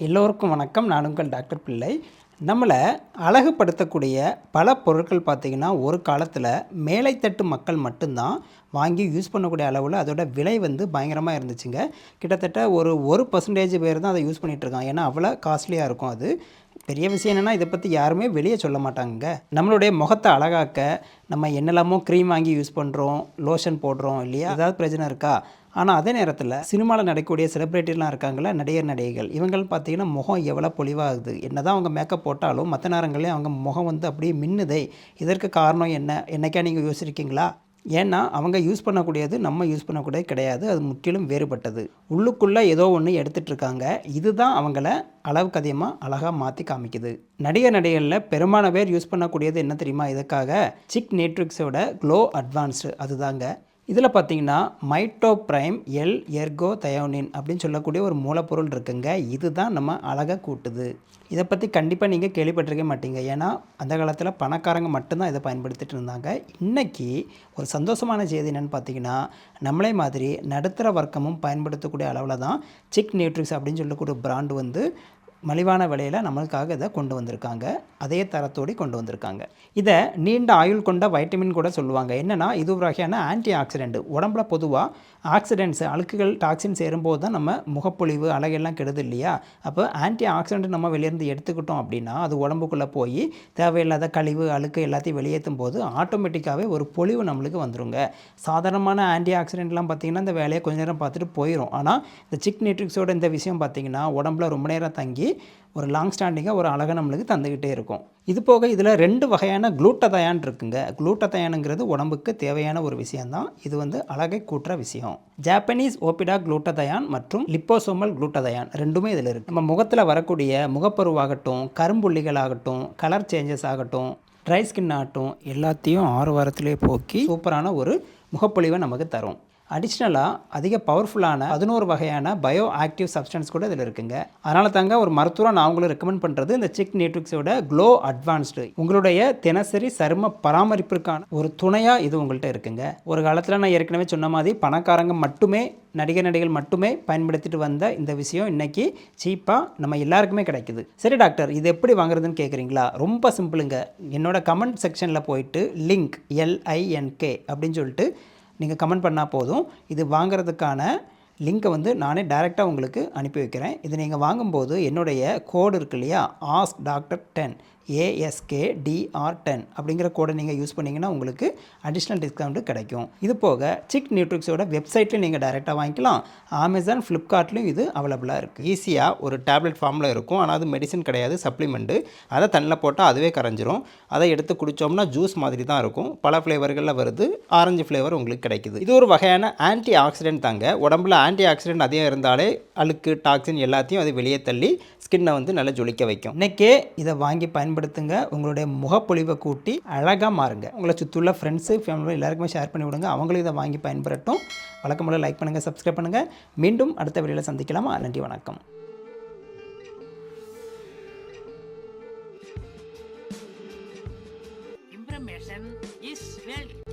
எல்லோருக்கும் வணக்கம். நான் உங்கள் டாக்டர் பிள்ளை. நம்மளை அழகுபடுத்தக்கூடிய பல பொருட்கள் பார்த்திங்கன்னா ஒரு காலத்தில் மேலைத்தட்டு மக்கள் மட்டும்தான் வாங்கி யூஸ் பண்ணக்கூடிய அளவில் அதோட விலை வந்து பயங்கரமாக இருந்துச்சுங்க. கிட்டத்தட்ட ஒரு 1% பேர் தான் அதை யூஸ் பண்ணிகிட்ருக்காங்க. ஏன்னா அவ்வளோ காஸ்ட்லியாக இருக்கும். அது பெரிய விஷயம் என்னென்னா இதை பற்றி யாருமே வெளியே சொல்ல மாட்டாங்க. நம்மளுடைய முகத்தை அழகாக்க நம்ம என்னெல்லாமோ க்ரீம் வாங்கி யூஸ் பண்ணுறோம், லோஷன் போடுறோம் இல்லையா? ஏதாவது பிரச்சனை இருக்கா? ஆனால் அதே நேரத்தில் சினிமாவில் நடக்கக்கூடிய செலிப்ரிட்டிலாம் இருக்காங்களா, நடிகர் நடிகைகள், இவங்க பார்த்திங்கன்னா முகம் எவ்வளோ பொலிவாகுது. என்ன தான் அவங்க மேக்கப் போட்டாலும் மற்ற நேரங்களே அவங்க முகம் வந்து அப்படியே மின்னுதே. இதற்கு காரணம் என்ன? என்னைக்கா நீங்கள் யோசிச்சிருக்கீங்களா? ஏன்னா அவங்க யூஸ் பண்ணக்கூடியது நம்ம யூஸ் பண்ணக்கூடியது கிடையாது. அது முற்றிலும் வேறுபட்டது. உள்ளுக்குள்ளே ஏதோ ஒன்று எடுத்துகிட்ருக்காங்க. இதுதான் அவங்கள அளவுக்கு அதிகமாக அழகாக மாற்றி காமிக்குது. நடிகர்களில் பெரும்பாலான பேர் யூஸ் பண்ணக்கூடியது என்ன தெரியுமா? இதுக்காக சிக் நேட்ரிக்ஸோட க்ளோ அட்வான்ஸ்டு அதுதாங்க. இதில் பார்த்தீங்கன்னா மைட்டோப்ரைம் எல் எர்கோதயோனின் அப்படின்னு சொல்லக்கூடிய ஒரு மூலப்பொருள் இருக்குங்க. இதுதான் நம்ம அழகை கூட்டுது. இதை பற்றி கண்டிப்பாக நீங்கள் கேள்விப்பட்டிருக்க மாட்டீங்க. ஏன்னா அந்த காலத்தில் பணக்காரங்க மட்டும்தான் இதை பயன்படுத்திட்டு இருந்தாங்க. இன்றைக்கி ஒரு சந்தோஷமான செய்தி என்னென்னு பார்த்தீங்கன்னா, நம்மளே மாதிரி நடுத்தர வர்க்கமும் பயன்படுத்தக்கூடிய அளவில் தான் சிக் நியூட்ரிக்ஸ் அப்படின்னு சொல்லக்கூடிய ஒரு பிராண்டு வந்து மலிவான விலையில் நம்மளுக்காக இதை கொண்டு வந்திருக்காங்க. அதே தரத்தோடு கொண்டு வந்திருக்காங்க. இதை நீண்ட ஆயுள் கொண்ட வைட்டமின் கூட சொல்லுவாங்க. என்னென்னா இது ஒரு வகையான ஆன்டி ஆக்சிடென்ட். உடம்புல பொதுவாக ஆக்சிடென்ட்ஸ், அழுக்குகள், டாக்ஸின் சேரும்போது தான் நம்ம முகப்பொழிவு அழகெல்லாம் கெடுது இல்லையா? அப்போ ஆன்டி ஆக்சிடென்ட் நம்ம வெளியிருந்து எடுத்துக்கிட்டோம் அப்படின்னா அது உடம்புக்குள்ளே போய் தேவையில்லாத கழிவு, அழுக்கு எல்லாத்தையும் வெளியேற்றும் போது ஆட்டோமேட்டிக்காகவே ஒரு பொழிவு நம்மளுக்கு வந்துடுங்க. சாதாரணமான ஆன்டி ஆக்சிடென்ட்லாம் பார்த்திங்கன்னா இந்த வேலையை கொஞ்ச நேரம் பார்த்துட்டு போயிடும். ஆனால் இந்த சிக் நியூட்ரிக்ஸோட இந்த விஷயம் பார்த்திங்கன்னா உடம்புல ரொம்ப நேரம் தங்கி ஒரு லாங் ஸ்டாண்டிங்காக ஒரு அழகை நம்மளுக்கு தந்துக்கிட்டே இருக்கும். இது போக இதில் 2 வகையான குளூட்டதயான் இருக்குங்க. குளூட்டதயானுங்கிறது உடம்புக்கு தேவையான ஒரு விஷயந்தான். இது வந்து அழகை கூட்டுற விஷயம். ஜாப்பனீஸ் ஓபிடா குளூட்டதயான் மற்றும் லிப்போசோமல் குளூட்டதயான் ரெண்டுமே இதில் இருக்குது. நம்ம முகத்தில் வரக்கூடிய முகப்பருவாகட்டும், கரும்புள்ளிகள் ஆகட்டும், கலர் சேஞ்சஸ் ஆகட்டும், ட்ரை ஸ்கின் ஆகட்டும், எல்லாத்தையும் 6 வாரத்திலே போக்கி சூப்பரான ஒரு முகப்பொழிவை நமக்கு தரும். அடிஷ்னலாக அதிக பவர்ஃபுல்லான 11 வகையான பயோ ஆக்டிவ் சப்ஸ்டன்ஸ் கூட இதில் இருக்குங்க. அதனால தாங்க ஒரு மருத்துவரை நான் உங்களுக்கு ரெக்கமெண்ட் பண்ணுறது இந்த சிக் நியூட்ரிக்ஸோட க்ளோ அட்வான்ஸ்டு. உங்களுடைய தினசரி சரும பராமரிப்பிற்கான ஒரு துணையாக இது உங்கள்கிட்ட இருக்குங்க. ஒரு காலத்தில் நான் ஏற்கனவே சொன்ன மாதிரி பணக்காரங்க மட்டுமே, நடிகைகள் மட்டுமே பயன்படுத்திட்டு வந்த இந்த விஷயம் இன்றைக்கி சீப்பாக நம்ம எல்லாருக்குமே கிடைக்குது. சரி டாக்டர், இது எப்படி வாங்குறதுன்னு கேட்குறீங்களா? ரொம்ப சிம்பிளுங்க. என்னோட கமெண்ட் செக்ஷனில் போயிட்டு லிங்க் LINK அப்படின்னு சொல்லிட்டு நீங்கள் கமெண்ட் பண்ணால் போதும். இது வாங்குறதுக்கான லிங்க்கை வந்து நானே டைரெக்டாக உங்களுக்கு அனுப்பி வைக்கிறேன். இது நீங்கள் வாங்கும்போது என்னுடைய கோடு இருக்கு இல்லையா, ஆஸ்க் டாக்டர் 10 ASKDR10 அப்படிங்கிற கோடை நீங்கள் யூஸ் பண்ணிங்கன்னா உங்களுக்கு அடிஷ்னல் டிஸ்கவுண்ட்டு கிடைக்கும். இது போக சிக் நியூட்ரிக்ஸோட வெப்சைட்லையும் நீங்கள் டைரெக்டாக வாங்கிக்கலாம். அமேசான், ஃப்ளிப்கார்ட்லையும் இது அவைலபிளாக இருக்குது. ஈஸியாக ஒரு டேப்லெட் ஃபார்மில் இருக்கும். ஆனால் அது மெடிசன் கிடையாது, சப்ளிமெண்ட்டு. அதை தண்ணியில் போட்டால் அதுவே கரைஞ்சிரும். அதை எடுத்து குடித்தோம்னா ஜூஸ் மாதிரி தான் இருக்கும். பல ஃப்ளேவர்களில் வருது. ஆரஞ்சு ஃப்ளேவர் உங்களுக்கு கிடைக்குது. இது ஒரு வகையான ஆன்டி ஆக்சிடென்ட் தாங்க. உடம்புல ஆன்டி ஆக்சிடென்ட் அதிகம் இருந்தாலே அழுக்கு, டாக்ஸின் எல்லாத்தையும் அது வெளியே தள்ளி ஸ்கின்னை வந்து நல்லா ஜொலிக்க வைக்கும். இன்றைக்கே இதை வாங்கி பயன்படுத்துங்க. உங்களுடைய முகப்பொழிவை கூட்டி அழகாக மாறுங்க. உங்களை சுற்றியுள்ள ஃப்ரெண்ட்ஸு, ஃபேமிலி எல்லாருக்குமே ஷேர் பண்ணி விடுங்க. அவங்களும் இதை வாங்கி பயன்பெறட்டும். வழக்கம்போல லைக் பண்ணுங்கள், சப்ஸ்கிரைப் பண்ணுங்கள். மீண்டும் அடுத்த வீடியோவில் சந்திக்கலாமா? நன்றி, வணக்கம். Information is wealth.